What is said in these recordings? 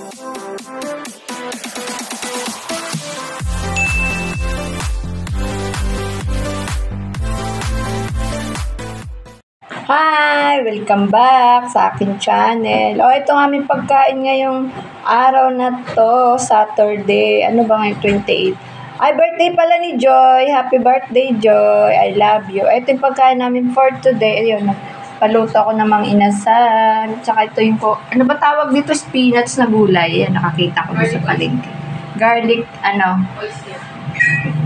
Hi! Welcome back sa aking channel. Ito ang aming pagkain ngayong araw na to, Saturday. Ano ba ngayon? 28. Ay, birthday pala ni Joy. Happy birthday, Joy. I love you. Ito yung pagkain namin for today. Ayun, paluto ako ng mga inasal. Tsaka ito yung ano ba tawag dito? Spinach na gulay. Ayan, nakakita ko sa palengke. Garlic,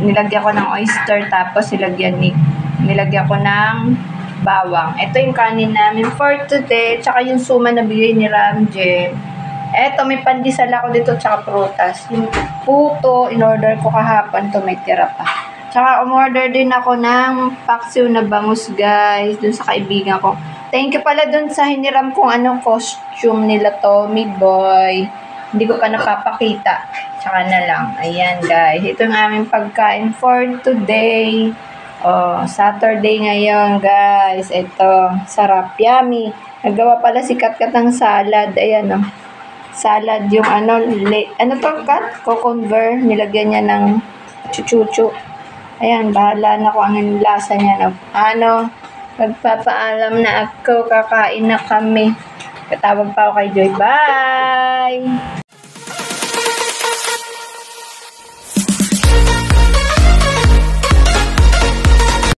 nilagyan ko ng oyster, tapos nilagyan ko ng bawang. Ito yung kanin namin for today. Tsaka yung suman na bigay ni Ramjem. Eto, may pandesal ako dito, tsaka prutas. Yung puto, in-order ko kahapon. To may tira pa. Tsaka umorder din ako ng paksiw na bangus, guys. Dun sa kaibigan ko. Thank you pala dun sa hiniram kong anong costume nila, Tommy Boy. Hindi ko pa napapakita. Tsaka na lang. Ayan, guys. Ito yung aming pagkain for today. Saturday ngayon, guys. Ito, sarap, yummy. Nagawa pala si Katkat ng salad. Ayan, salad yung ano to, Kat? Cucumber. Nilagyan niya ng chuchuchu. Ayan, bahala na kung ang lasa niya. Magpapaalam na ako. Kakain na kami. Katawag pa ako kay Joy. Bye!